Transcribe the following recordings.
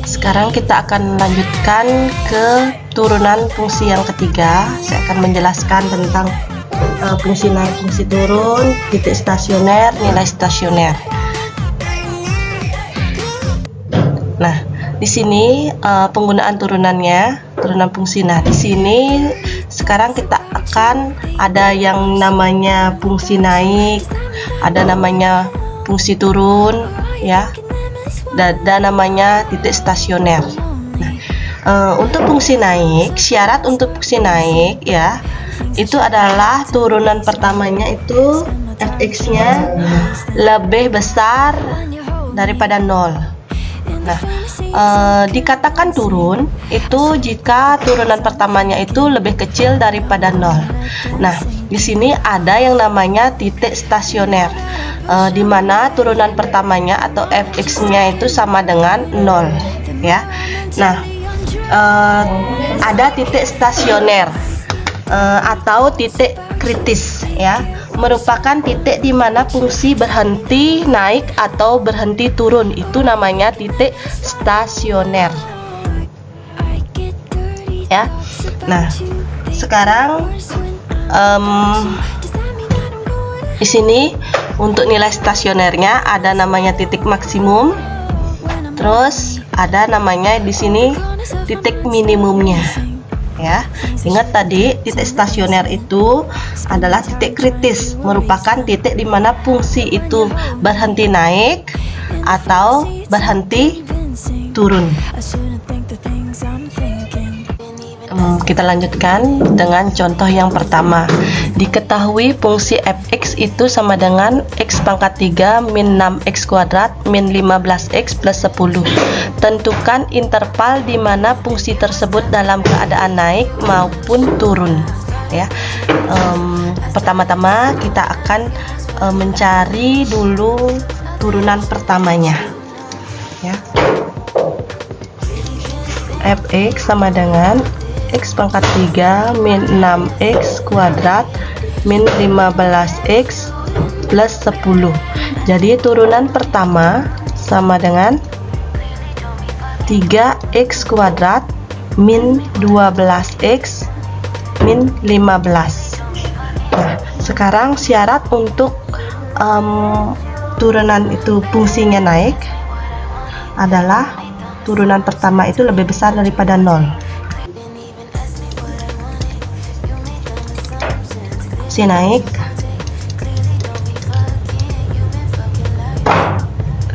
Sekarang kita akan lanjutkan ke turunan fungsi yang ketiga. Saya akan menjelaskan tentang fungsi naik, fungsi turun, titik stasioner, nilai stasioner. Nah, di sini penggunaan turunannya, turunan fungsi. Nah, di sini sekarang kita akan ada yang namanya fungsi naik, ada namanya fungsi turun, ya. Dan namanya titik stasioner. Nah, untuk fungsi naik, syarat untuk fungsi naik ya, itu adalah turunan pertamanya itu fx-nya lebih besar daripada 0. Nah, dikatakan turun itu jika turunan pertamanya itu lebih kecil daripada 0. Nah, di sini ada yang namanya titik stasioner, di mana turunan pertamanya atau fx-nya itu sama dengan 0, ya. Nah, ada titik stasioner atau titik kritis, ya, merupakan titik di mana fungsi berhenti naik atau berhenti turun, itu namanya titik stasioner, ya. Nah, sekarang di sini untuk nilai stasionernya ada namanya titik maksimum, terus ada namanya di sini titik minimumnya, ya. Ingat tadi titik stasioner itu adalah titik kritis, merupakan titik di mana fungsi itu berhenti naik atau berhenti turun. Kita lanjutkan dengan contoh yang pertama. Diketahui fungsi fx itu sama dengan x pangkat 3 min 6x kuadrat min 15x plus 10. Tentukan interval di mana fungsi tersebut dalam keadaan naik maupun turun, ya. Pertama-tama kita akan mencari dulu turunan pertamanya, ya. Fx sama dengan x pangkat 3 min 6x kuadrat min 15x plus 10. Jadi turunan pertama sama dengan 3x kuadrat min 12x min 15. Nah, sekarang syarat untuk turunan itu fungsinya naik adalah turunan pertama itu lebih besar daripada 0. Fungsi naik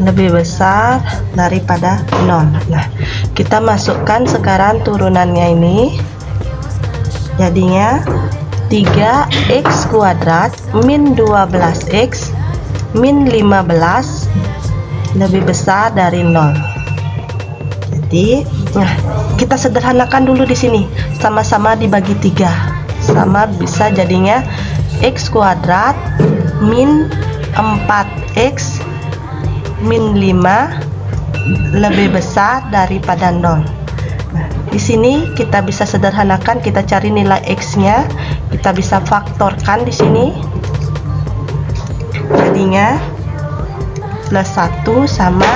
lebih besar daripada 0. Nah, kita masukkan sekarang turunannya ini, jadinya 3x kuadrat min 12x min 15 lebih besar dari 0. Jadi, nah, kita sederhanakan dulu di sini, sama-sama dibagi 3, sama bisa jadinya x kuadrat min 4x min 5 lebih besar daripada 0. Nah, di sini kita bisa sederhanakan, kita cari nilai x-nya, kita bisa faktorkan di sini. Jadinya plus 1 sama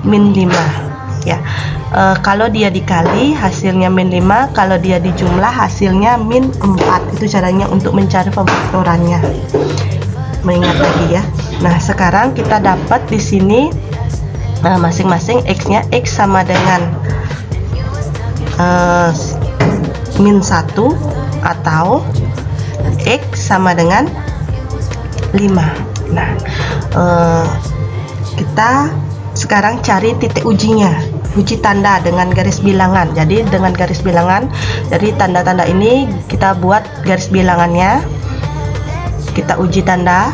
min 5, ya. Kalau dia dikali hasilnya min 5, kalau dia dijumlah hasilnya min 4. Itu caranya untuk mencari pemfaktorannya. Mengingat lagi, ya. Nah, sekarang kita dapat di sini masing-masing x-nya, x sama dengan min 1 atau x sama dengan 5. Nah, kita sekarang cari titik ujinya, uji tanda dengan garis bilangan. Jadi dengan garis bilangan, jadi tanda-tanda ini kita buat garis bilangannya, kita uji tanda.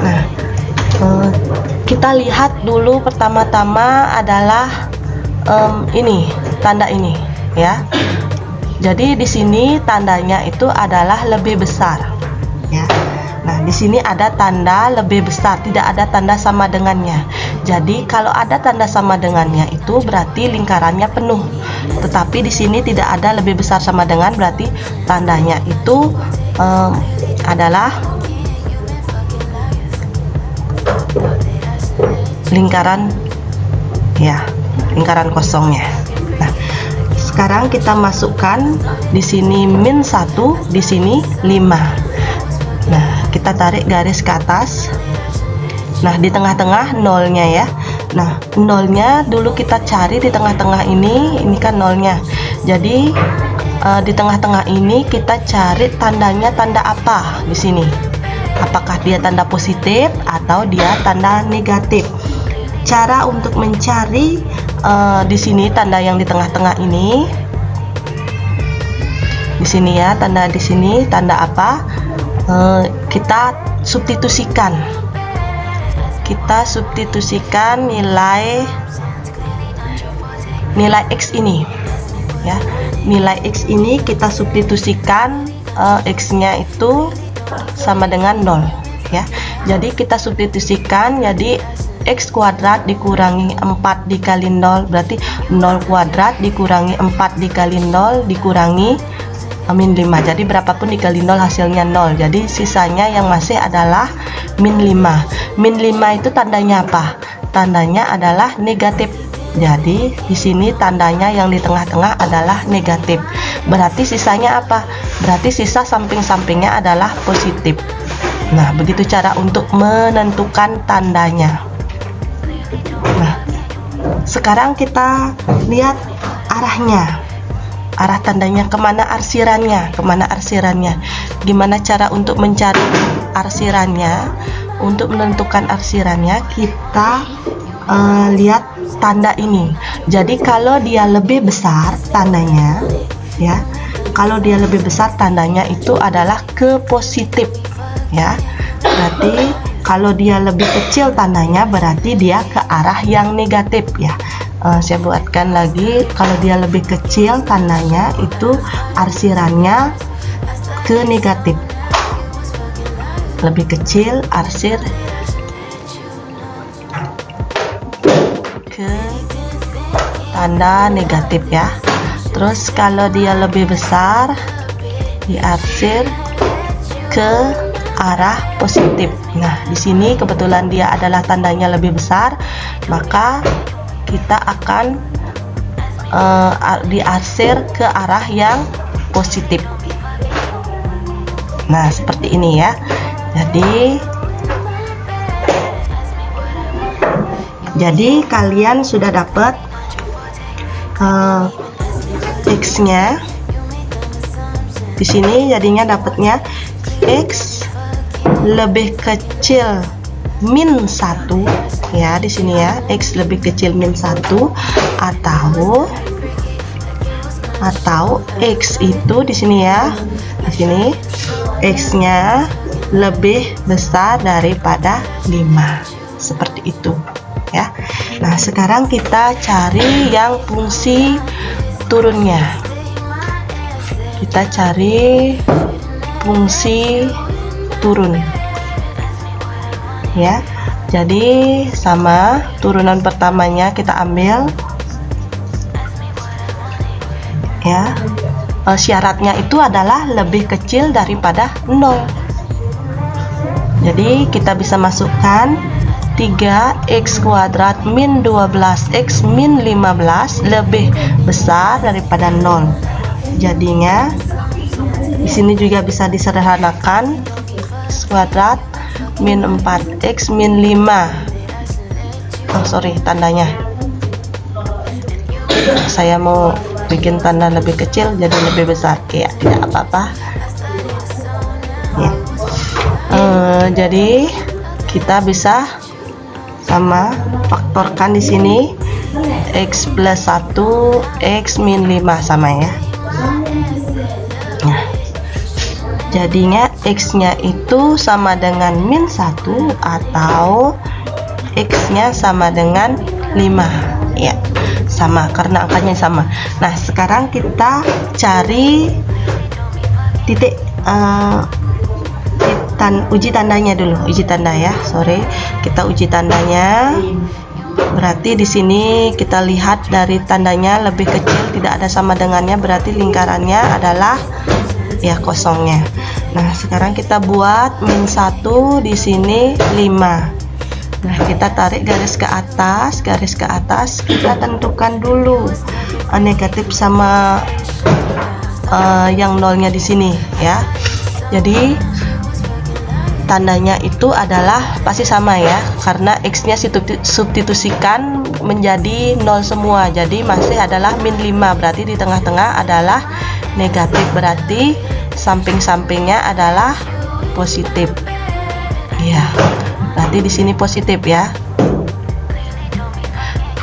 Nah, kita lihat dulu pertama-tama adalah ini, tanda ini, ya. Jadi di sini tandanya itu adalah lebih besar, ya. Nah, di sini ada tanda lebih besar, tidak ada tanda sama dengannya. Jadi kalau ada tanda sama dengannya itu berarti lingkarannya penuh. Tetapi di sini tidak ada lebih besar sama dengan, berarti tandanya itu adalah lingkaran ya, lingkaran kosongnya. Nah, sekarang kita masukkan di sini min 1, di sini 5. Nah, kita tarik garis ke atas. Nah, di tengah-tengah nolnya ya. Nah, nolnya dulu kita cari di tengah-tengah ini kan nolnya. Jadi di tengah-tengah ini kita cari tandanya tanda apa di sini. Apakah dia tanda positif atau dia tanda negatif? Cara untuk mencari di sini tanda yang di tengah-tengah ini. Di sini ya, tanda di sini tanda apa? Kita substitusikan. Kita substitusikan nilai X ini. Ya. Nilai X ini kita substitusikan X-nya itu sama dengan 0 ya. Jadi kita substitusikan, jadi X kuadrat dikurangi 4 dikali 0 berarti 0 kuadrat dikurangi 4 dikali 0 dikurangi min 5. Jadi berapapun dikali 0 hasilnya 0. Jadi sisanya yang masih adalah min 5. Min 5 itu tandanya apa? Tandanya adalah negatif. Jadi di sini tandanya yang di tengah-tengah adalah negatif. Berarti sisanya apa? Berarti sisa samping-sampingnya adalah positif. Nah, begitu cara untuk menentukan tandanya. Nah, sekarang kita lihat arahnya. Arah tandanya kemana arsirannya? Kemana arsirannya? Gimana cara untuk mencari arsirannya? Untuk menentukan arsirannya, kita lihat tanda ini. Jadi kalau dia lebih besar tandanya ya, kalau dia lebih besar tandanya itu adalah ke positif ya. Berarti kalau dia lebih kecil tandanya berarti dia ke arah yang negatif ya. Saya buatkan lagi, kalau dia lebih kecil tandanya itu arsirannya ke negatif. Lebih kecil arsir ke tanda negatif ya. Terus kalau dia lebih besar diarsir ke arah positif. Nah, di sini kebetulan dia adalah tandanya lebih besar, maka kita akan diarsir ke arah yang positif. Nah, seperti ini ya. Jadi kalian sudah dapat X-nya. Di sini jadinya dapatnya X lebih kecil min 1 ya, di sini ya, X lebih kecil min 1 atau X itu di sini ya. Di sini X-nya lebih besar daripada 5. Seperti itu ya. Nah, sekarang kita cari yang fungsi turunnya. Kita cari fungsi turun ya. Jadi sama, turunan pertamanya kita ambil ya. Syaratnya itu adalah lebih kecil daripada 0. Jadi kita bisa masukkan 3x kuadrat min 12x min 15 lebih besar daripada 0. Jadinya di sini juga bisa disederhanakan, x kuadrat min 4x min 5. Oh sorry, tandanya saya mau bikin tanda lebih kecil jadi lebih besar ya, tidak apa-apa ya. Jadi kita bisa sama faktorkan di sini x plus 1 x min 5 sama ya. Nah, jadinya x nya itu sama dengan min 1 atau x nya sama dengan 5 ya, sama karena angkanya sama. Nah, sekarang kita cari titik uji tandanya dulu, uji tanda ya. Sorry, kita uji tandanya. Berarti di sini kita lihat dari tandanya lebih kecil, tidak ada sama dengannya, berarti lingkarannya adalah ya kosongnya. Nah, sekarang kita buat min 1 di sini 5. Nah, kita tarik garis ke atas, kita tentukan dulu negatif sama yang nolnya di sini ya. Jadi tandanya itu adalah pasti sama ya, karena X nya substitusikan menjadi 0 semua, jadi masih adalah min 5, berarti di tengah-tengah adalah negatif, berarti samping-sampingnya adalah positif ya, berarti di sini positif ya.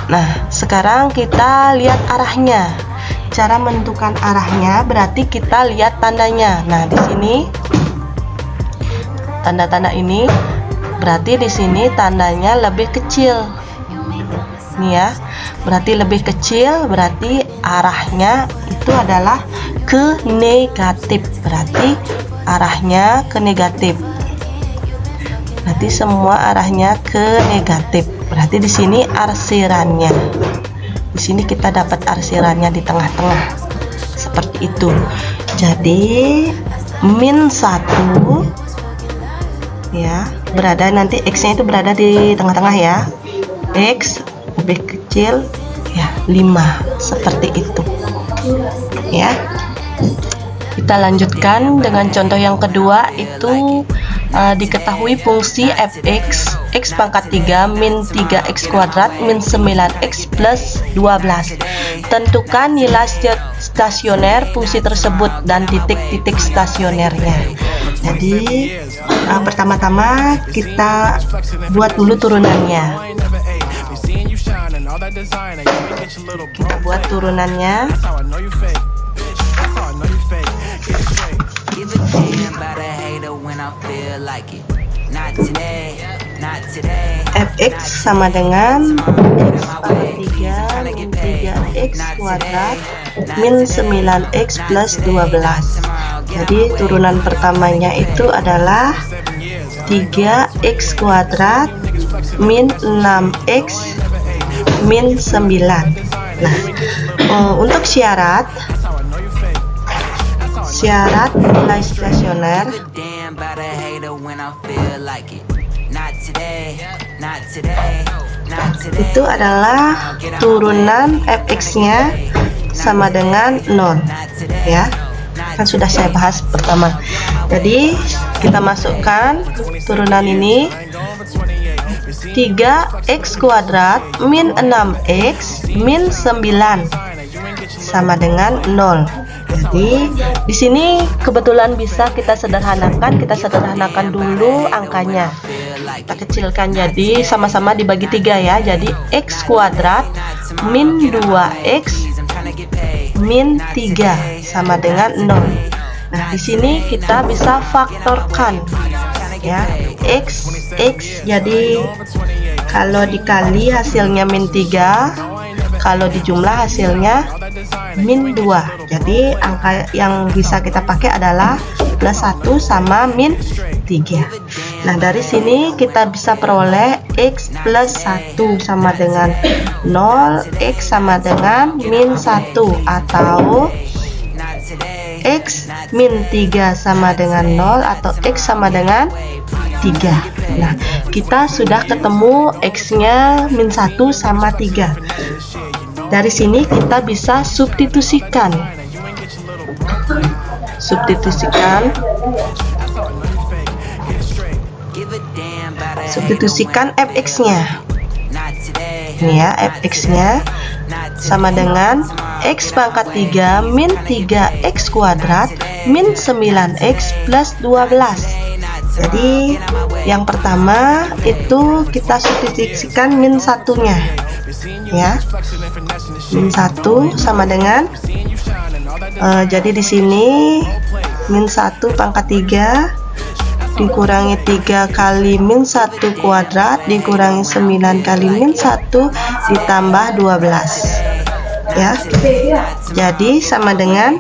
Nah, sekarang kita lihat arahnya. Cara menentukan arahnya berarti kita lihat tandanya. Nah, di sini tanda-tanda ini berarti di sini tandanya lebih kecil. Nih ya, berarti lebih kecil, berarti arahnya itu adalah ke negatif. Berarti arahnya ke negatif. Berarti semua arahnya ke negatif. Berarti di sini arsirannya. Di sini kita dapat arsirannya di tengah-tengah. Seperti itu. Jadi min 1 ya, berada nanti X nya itu berada di tengah-tengah ya, X lebih kecil ya 5, seperti itu ya. Kita lanjutkan dengan contoh yang kedua, itu diketahui fungsi fx x pangkat 3 min 3x kuadrat min 9x plus 12. Tentukan nilai stasioner fungsi tersebut dan titik-titik stasionernya. Jadi pertama-tama kita buat dulu turunannya. Kita buat turunannya. Fx sama dengan x pangkat 3 min 3x kuadrat min 9x plus 12. Jadi turunan pertamanya itu adalah 3x kuadrat min 6x min 9. Nah, untuk syarat nilai stasioner itu adalah turunan fx nya sama dengan 0 ya, kan sudah saya bahas pertama. Jadi kita masukkan turunan ini 3x kuadrat min 6x min 9 sama dengan 0. Jadi di sini kebetulan bisa kita sederhanakan dulu angkanya. Kita kecilkan, jadi sama-sama dibagi 3 ya. Jadi x kuadrat min 2x min 3 sama dengan 0. Nah, di sini kita bisa faktorkan ya, x jadi kalau dikali hasilnya min 3, kalau dijumlah hasilnya min 2. Jadi angka yang bisa kita pakai adalah plus 1 sama min 3. Nah, dari sini kita bisa peroleh x plus 1 sama dengan 0, x sama dengan min 1, atau x min 3 sama dengan 0, atau x sama dengan 3. Nah, kita sudah ketemu x nya min 1 sama 3. Dari sini kita bisa substitusikan fx nya. Ini ya, fx nya sama dengan x pangkat 3 min 3x kuadrat min 9x plus 12. Jadi yang pertama itu kita substitusikan min 1-nya ya. Min 1 sama dengan jadi di sini min 1 pangkat 3 dikurangi 3 kali min 1 kuadrat dikurangi 9 kali min 1 ditambah 12 ya. Jadi sama dengan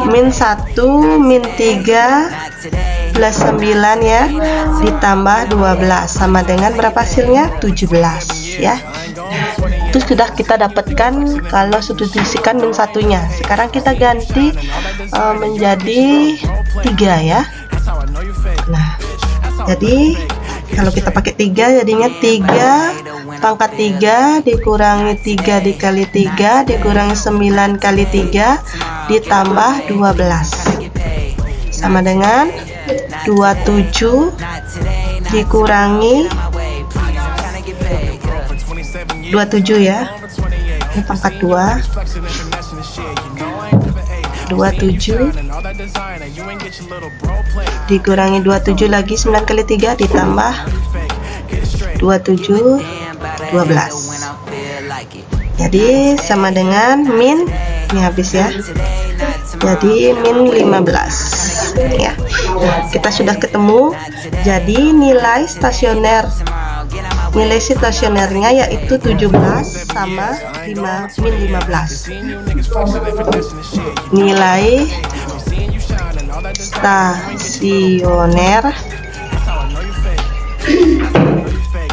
min 1 min 3 plus 9 ya ditambah 12 sama dengan berapa hasilnya? 17 ya. Itu sudah kita dapatkan kalau substitusikan min 1-nya. Sekarang kita ganti menjadi 3 ya. Nah, jadi Kalau kita pakai 3 jadinya 3 pangkat 3 dikurangi 3 dikali 3 dikurangi 9 kali 3 ditambah 12 sama dengan 27 dikurangi 27 ya, ini pangkat 2, 27 dikurangi 27 lagi 9 kali 3 ditambah 27 12, jadi sama dengan min, ini habis ya, jadi min 15 ya. Nah, kita sudah ketemu, jadi nilai stasionernya yaitu 17 sama min 15. Nilai stasioner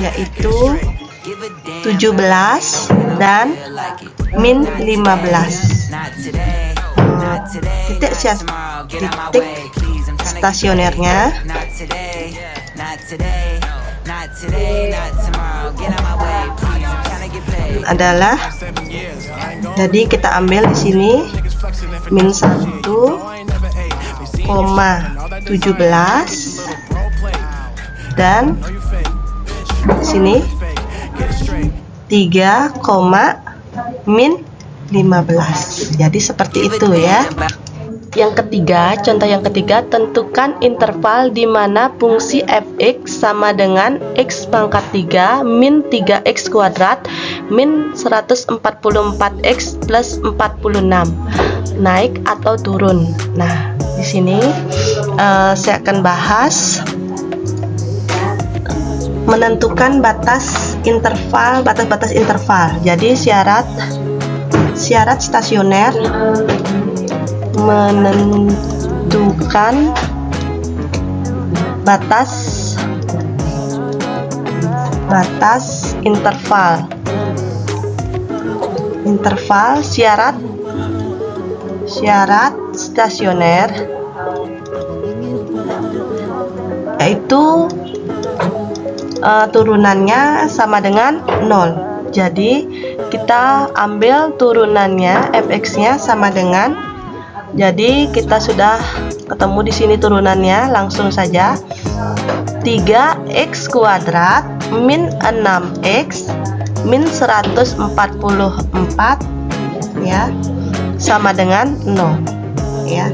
yaitu 17 dan min 15. Titik stasionernya adalah, jadi kita ambil di sini min 1,17 dan sini 3, min 15. Jadi seperti itu ya. Yang ketiga, contoh yang ketiga, tentukan interval di mana fungsi fx sama dengan x pangkat 3 min 3x kuadrat min 144x plus 46, naik atau turun. Nah, di sini saya akan bahas menentukan batas interval. Jadi syarat stasioner menentukan batas interval syarat stasioner yaitu turunannya sama dengan 0. Jadi kita ambil turunannya fx-nya sama dengan, jadi kita sudah ketemu di sini turunannya, langsung saja 3x kuadrat min 6x min 144 ya sama dengan 0 ya.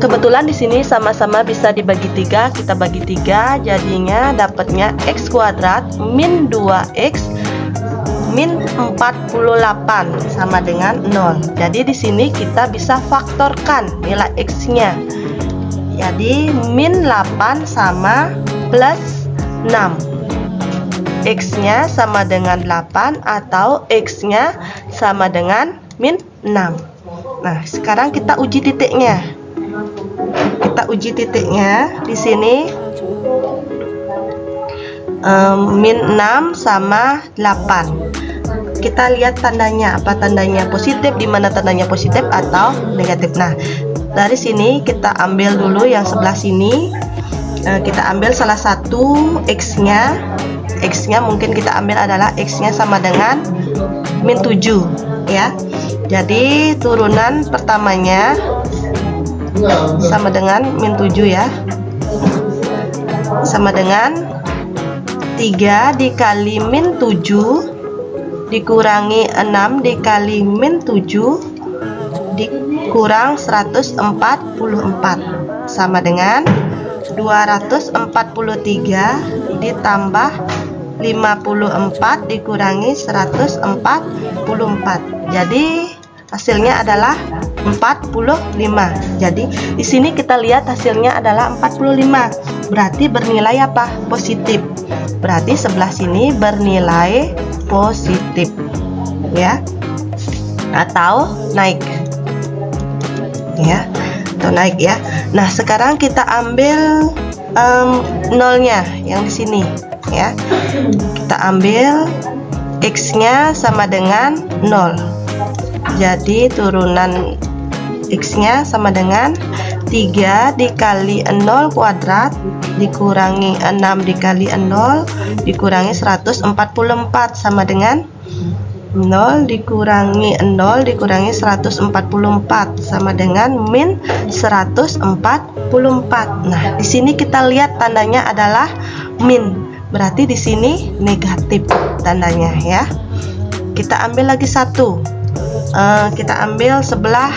Kebetulan di sini sama-sama bisa dibagi 3, kita bagi 3 jadinya dapatnya x kuadrat min 2x min 48 sama dengan 0. Jadi di sini kita bisa faktorkan nilai x-nya. Jadi min 8 sama plus 6. X-nya sama dengan 8 atau x-nya sama dengan min 6. Nah, sekarang kita uji titiknya. Di sini min 6 sama 8. Kita lihat tandanya, apa tandanya positif, di mana tandanya positif atau negatif. Nah, dari sini kita ambil dulu yang sebelah sini. Kita ambil salah satu x-nya mungkin kita ambil adalah x-nya sama dengan min 7 ya. Jadi turunan pertamanya sama dengan min 7 ya, sama dengan 3 dikali min 7 dikurangi 6 dikali min 7 dikurang 144 sama dengan 243 ditambah 54 dikurangi 144. Jadi hasilnya adalah 45. Jadi di sini kita lihat hasilnya adalah 45. Berarti bernilai apa? Positif. Berarti sebelah sini bernilai positif ya, atau naik ya, Nah, sekarang kita ambil nolnya yang di sini ya. Kita ambil x-nya sama dengan 0. Jadi turunan x-nya sama dengan 3 dikali 0 kuadrat dikurangi 6 dikali 0 dikurangi 144 sama dengan 0 dikurangi 0 dikurangi 144 sama dengan min 144. Nah, di sini kita lihat tandanya adalah min. Berarti di sini negatif tandanya ya. Kita ambil lagi satu. Kita ambil sebelah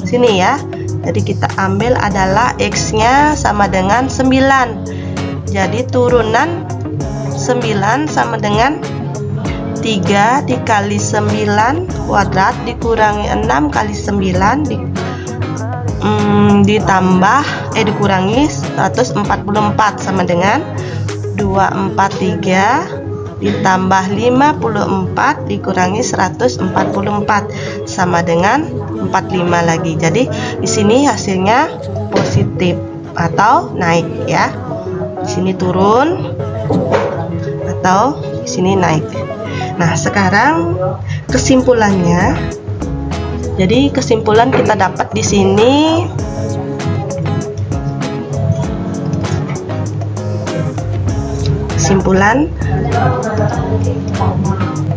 sini ya. Jadi kita ambil adalah X-nya sama dengan 9. Jadi turunan 9 sama dengan 3 dikali 9 kuadrat dikurangi 6 kali 9 dikurangi 144 sama dengan 243 ditambah 54 dikurangi 144 sama dengan 45 lagi. Jadi di sini hasilnya positif atau naik ya. Di sini turun atau di sini naik. Nah, sekarang kesimpulannya. Jadi kesimpulan kita dapat di sini kesimpulan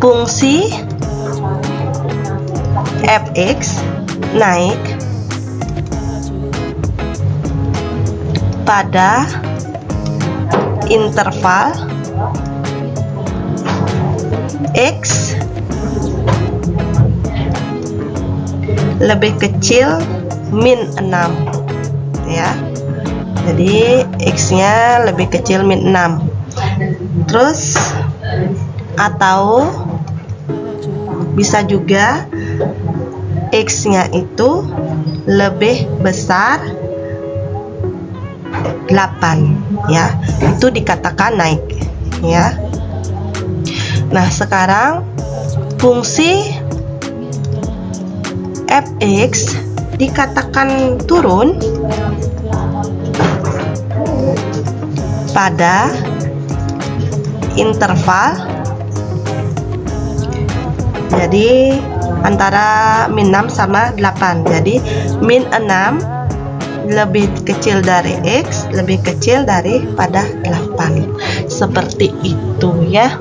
fungsi fx naik pada interval X lebih kecil min 6 ya. Jadi X nya lebih kecil min 6. Terus atau bisa juga X nya itu lebih besar 8 ya. Itu dikatakan naik ya. Nah, sekarang fungsi fx dikatakan turun pada interval, jadi antara min 6 sama 8. Jadi min 6 lebih kecil dari X lebih kecil daripada 8. Seperti itu ya.